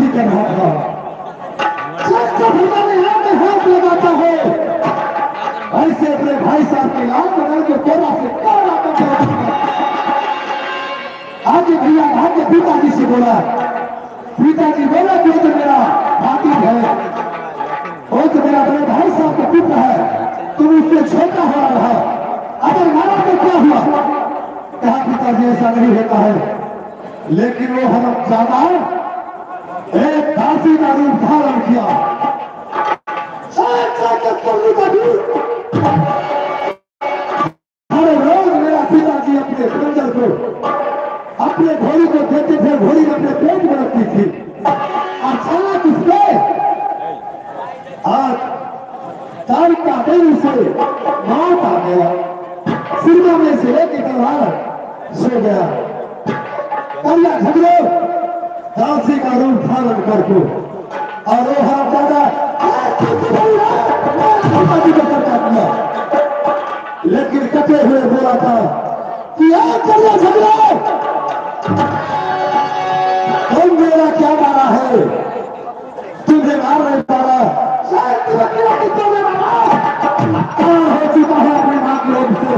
फांसी कर रहा था। जब हमारे हाथ में हाथ लगाता है ऐसे अपने भाई साहब की लाल बदल के कोरा से कोरा करके आगे भैया आगे पिताजी से बोला, पिताजी बोला कि वो तो मेरा भाती है, वो तो मेरा बड़े भाई साहब का पुत्र है, तुम उससे छोटा हो रहा, अगर मारा तो क्या हुआ? कहा पिताजी ऐसा नहीं होता है, लेकिन वो हम ज्यादा एक फांसी का रूप धारण किया। हर रोज मेरा पिताजी अपने खंजर को अपने घोड़ी को देते थे, घोड़ी अपने पेट में रखती थी। अचानक उसके आज चार का दिन से मौत आ गया, सिरमा में से लेके तलवार सो गया। करिया झगड़ो दासी का रूप धारण करके और वो हम दादा पिताजी को करता किया, लेकिन कटे हुए बोला था कि करिया झगड़ो तुम मेरा क्या मारा है, तुझे मार नहीं पा रहा, शायद तुम्हें मारा हो चुका है अपनी मां की ओर से,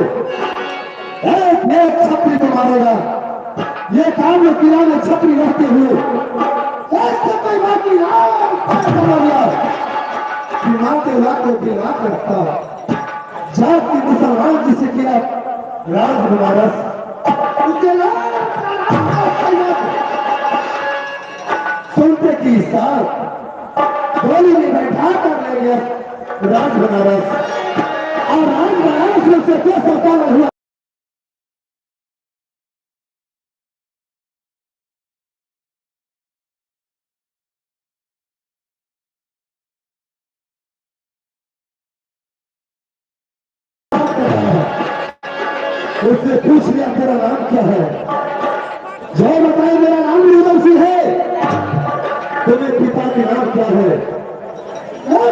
एक छपरी को मारेगा। ये काम में किला में छपरी रहते हुए कोई बाकी मानते लाते की रात रखता जाति मुसलमान जिसे किया राज बनारस सुनते की साथ गोली में बैठा कर ले गया राज बनारस, और राज बनारस में से क्या सरकार हुआ? उससे पूछ लिया तेरा नाम क्या है? जो बताए मेरा नाम रुदल सिंह है। तुम्हें पिता के नाम क्या है?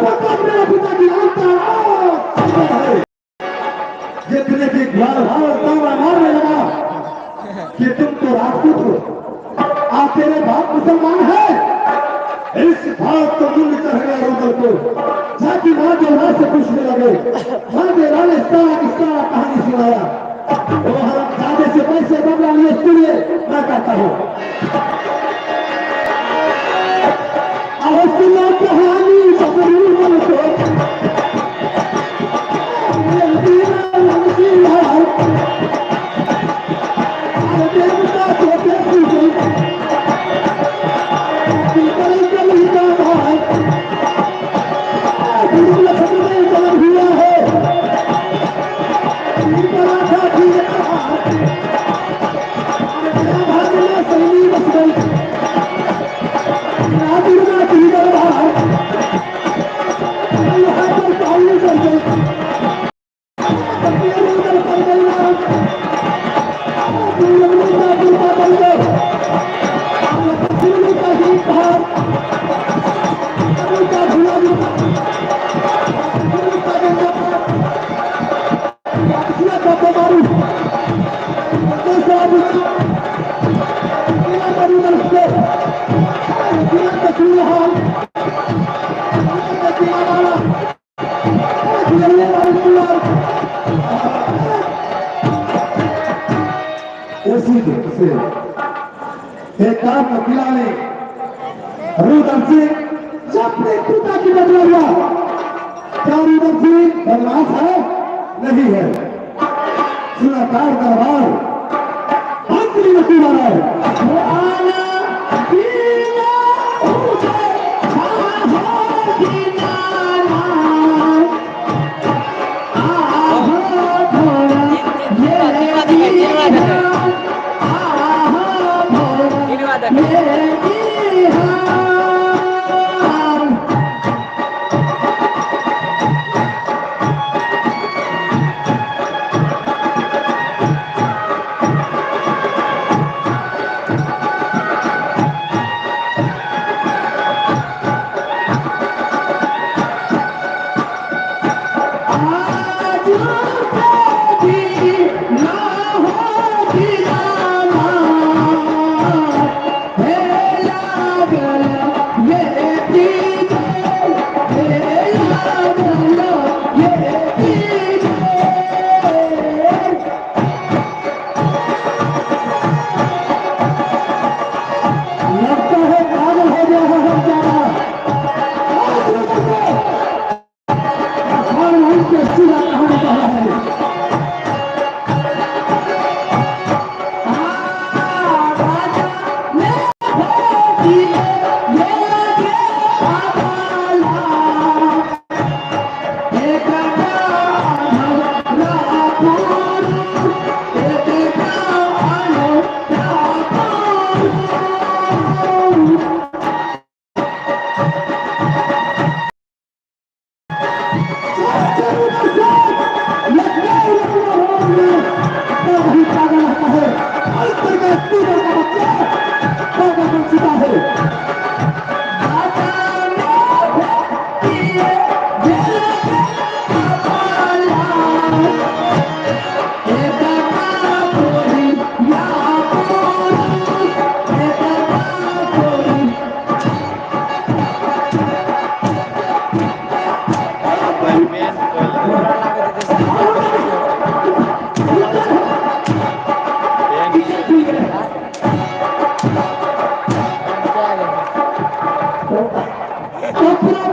बता मेरा पिता की नाम क्या है? जितने की ग्वाल भाव तावा मारने लगा कि तुम तो राजपूत हो, तेरे बाप मुसलमान है, इस बात को दिल चढ़ गया रुदल को। जाति मां जो रात से पूछने लगे, मां के राने सारा कहानी सुनाया। वो हम दादे से पैसे बदला लिए, सुनिए मैं कहता हूं कहानी बबरूमल को एक काम वकीला ने रुदल सिंह अपने पिता की बदला हुआ। क्या रुदल सिंह बदमाश है? नहीं है। सुनाकार दरबार अंतरी वकील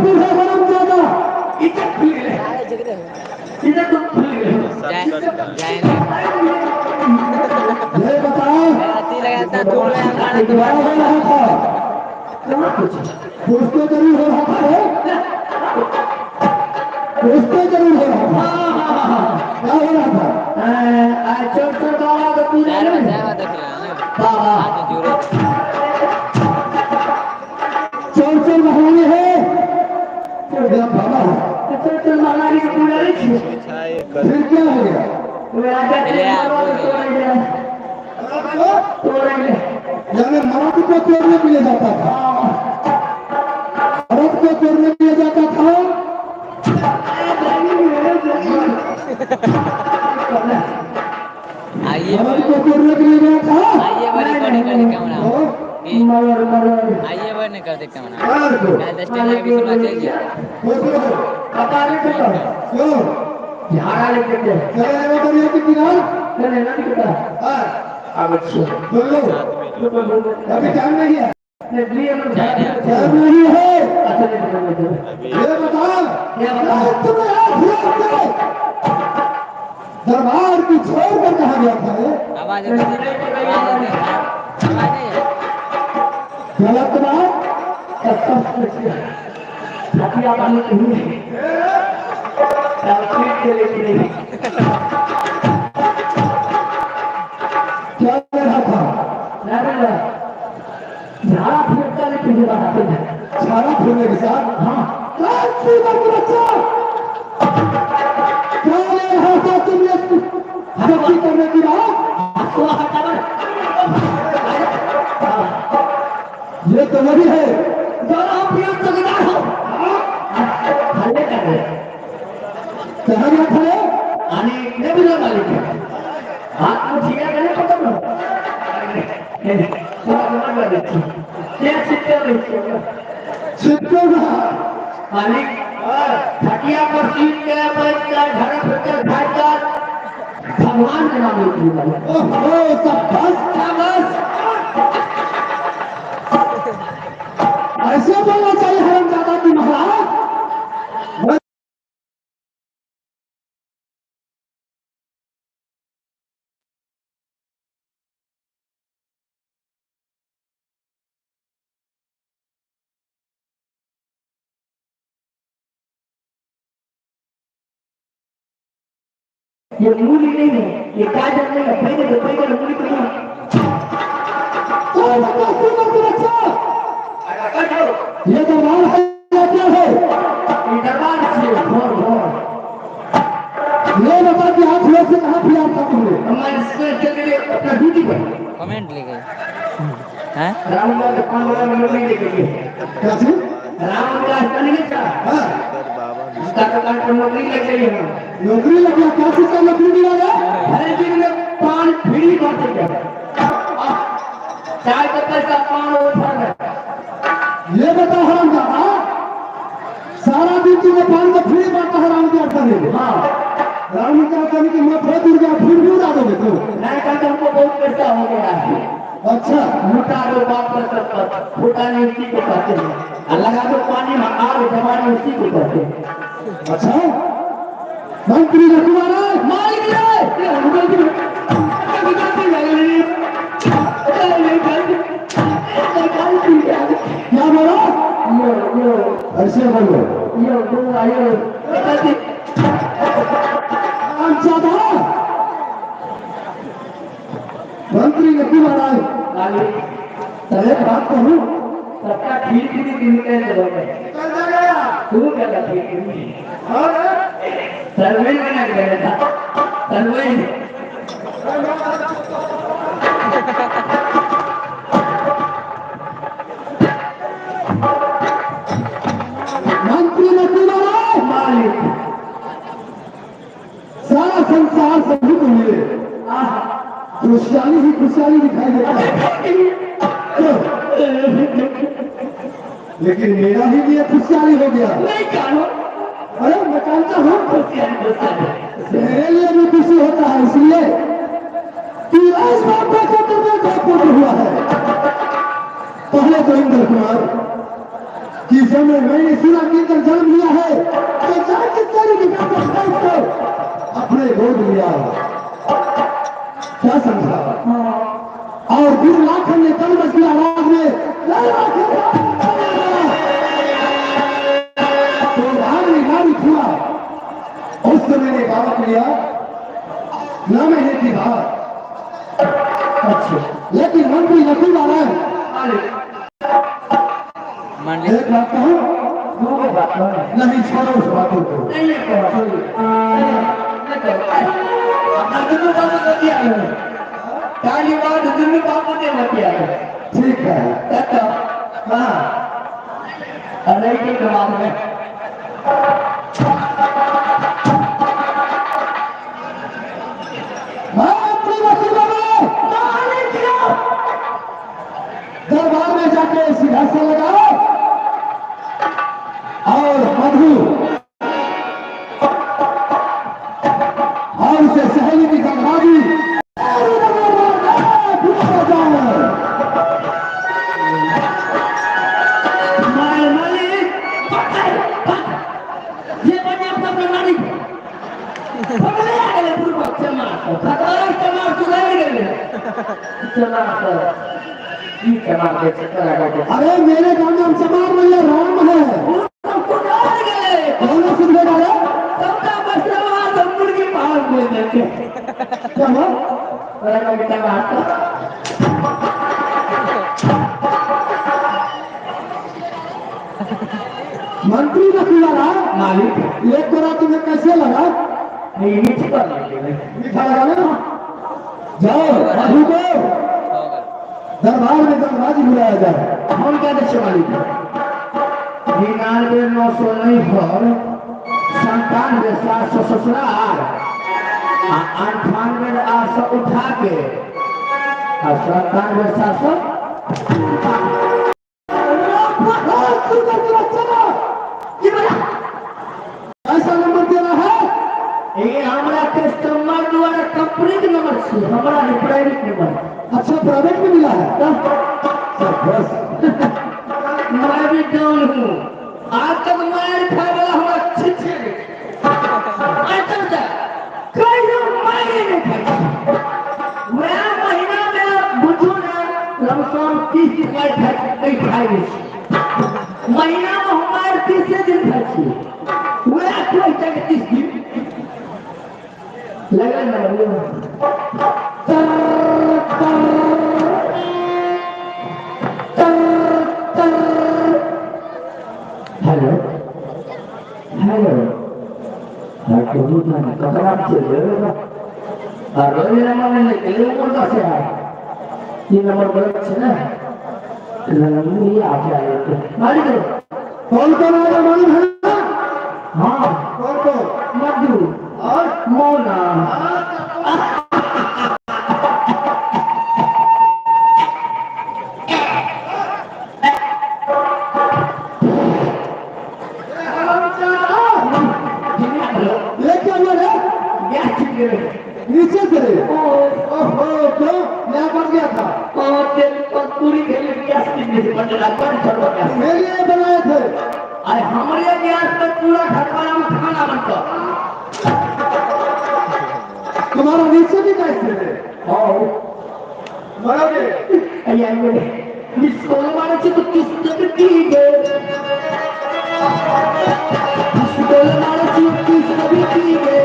फिर है हरामजादा। इधर खुल गए, इधर तो खुल गए। ये बताओ क्या हो रहा था? कुछ तो जरूर हो रहा था रे। कुछ तो जरूर हो रहा था। क्या हो रहा था? चोर चोर बाबा तो पूरे चोर चोर महारानी है। मेरा बाबा है। चोर चोर महारानी को पूरा नहीं छू। फिर क्या हो गया? वो आगे से मारो तो तोड़ ले। यानी मर्द को तोड़ने के लिए जाता था। मर्द को तोड़ने के लिए जाता था। मर्द को तोड़ने के लिए गया था। मगर मगर मर्द को पता नहीं पता क्यों? झाड़ा लेके चले जाओ दरिया के किनारे। नहीं नहीं पता हाँ, अब अच्छा बोल लो। अभी टाइम नहीं है। टाइम नहीं नहीं है। अच्छा नहीं ये बता। क्या बता? तुम्हें आप लोग के दरबार की छोड़ कर कहा गया था रे? गलत बात। हथिया पानी नहीं के लिए क्या कर रहा था? झाड़ा फिरता नहीं पीछे बढ़ाते हैं छाड़ा फिरने के साथ। हाँ राष्ट्रीय बच्चा क्या ले रहा था तुमने हत्या करने की बात? आपको हटाओ ये तो वही है जो हम प्रिय चौकीदार हो हल्ले कर रहे कहा गया था रे? आणि ने बुला मालिक हाथ में छिया करे पता ना पूरा जमा कर देती ये चित्ते में छिपको ना। मालिक खटिया पर सीट के बैठ कर घर पर बैठ कर भगवान के नाम लेती है मालिक ओहो सब बस ऐसे बोलना चाहिए हरामजादा की महाराज। ये मूली नहीं है ये गाजर नहीं है पहले मूली तो नहीं ये दरबार है या क्या है? ये दरबार से भोर भोर ये बता कि आप लोग से कहाँ फिर था तुमने? हमारे इसमें चले गए अपना ड्यूटी पर रामदास दुकान वाला नौकरी लेके गए क्या चीज? रामदास का नहीं था हाँ, उसका दुकान पर नौकरी लग गई है नौकरी लग गया। क्या चीज का नौकरी मिला गया? हर दिन में पान फ्री बांटते गए चाय का पैसा पान उठा गया ये बता हरामजादा, सारा दिन तुमने पान का फ्री बांटा है राम क्या करने? हाँ राम क्या करने की मत हो दूर गया फिर भी उड़ा दोगे तुम? नहीं कहते हमको बहुत पैसा हो गया है अच्छा, लुटा दो बात कर सकता फूटा नहीं उसी को कहते हैं और लगा दो पानी में आग जमाने उसी को कहते हैं अच्छा। मंत्री रखवारा मालिक क्या बोला? ऐसे बोलो हरामजादा। मंत्री रखवारा सबे बात कहूँ सबका ठीक ठीक दिन के तू क्या ठीक सर्वे बना गया था सर्वे मंत्री रखवारा मालिक सारा संसार सभी को मिले खुशहाली ही खुशहाली दिखाई देता है, लेकिन मेरा ही लिए खुशहाली हो गया। नहीं जानो अरे मैं जानता हूँ मेरे लिए भी खुशी होता है, इसलिए कि इस बात को तुम्हें बहुत हुआ है। पहले तो इंद्र कुमार कि जिस समय मैंने सुना कीर्तन जन्म लिया है तो जाके तेरी निगाह को फेंक कर अपने गोद लिया। क्या समझा? और फिर लाखन ने कलमश की आवाज में तो भारी भारी हुआ। उस समय ने बात लिया 9 महीने की बात। अच्छा, लेकिन मंत्री नकूल आ रहा है। एक बात कहूं, नहीं छोड़ो उस बातों को। ठीक है, अरे के जवाब में दरबार में जाके सिंहासन लगाओ और मधु और उसे सहेली की गंगादी अरे मेरे गांव में चमार भैया राम है। कौन सुन के डाले क्या हुआ? मंत्री ने किया मालिक ये करा तुम्हें कैसे लगा? नहीं मीठा लगा ना? जाओ मधु को दरबार में गंगाजी बुलाया जाए। हम क्या देखे मालिक 99 पर 97 700 ससुराल 98 800 उठा के 97 700 ऐसा नंबर देना है ये हमारा कस्टमर द्वारा कंपनी के नंबर से हमारा प्राइवेट नंबर। अच्छा प्राइवेट में मिला है बस। मैं भी डाउन हूँ आज तक मार खा वाला हम अच्छे मैं महीना में बुझू ना लमसम 30 महीना में हमारे 30 दिन खाई वह कोई तक 30 दिन लगा हेलो हेलो कपड़ा ये नंबर गलत है ना कौन कौन आएगा मालूम है ना? हाँ कौन कौन? मधु और मोना लेके आना नीचे से ओहो क्यों क्या बन गया था? पूरी गैस मेरे लिए बनाए थे। हमारे गैस पर पूरा घटवाला में खाना बनता तुम्हारा नीचे भी कैसे है? मरोगे जिसको मारे तो किस जगह की गए जिसको मारे तो किस जगह की गए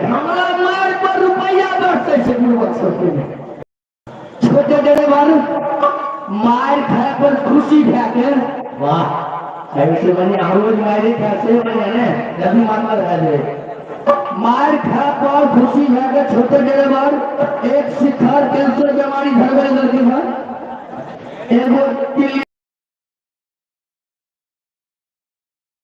हमारा मार पर रुपया बढ़ते छोटे ड्राइवर मार खाए पर खुशी खाके वाह ऐसे बने रोज मारे कैसे बने जब मार खाए पर खुशी खाके छोटे ड्राइवर एक शिखर कैंसर बीमारी घर में लड़की है एगो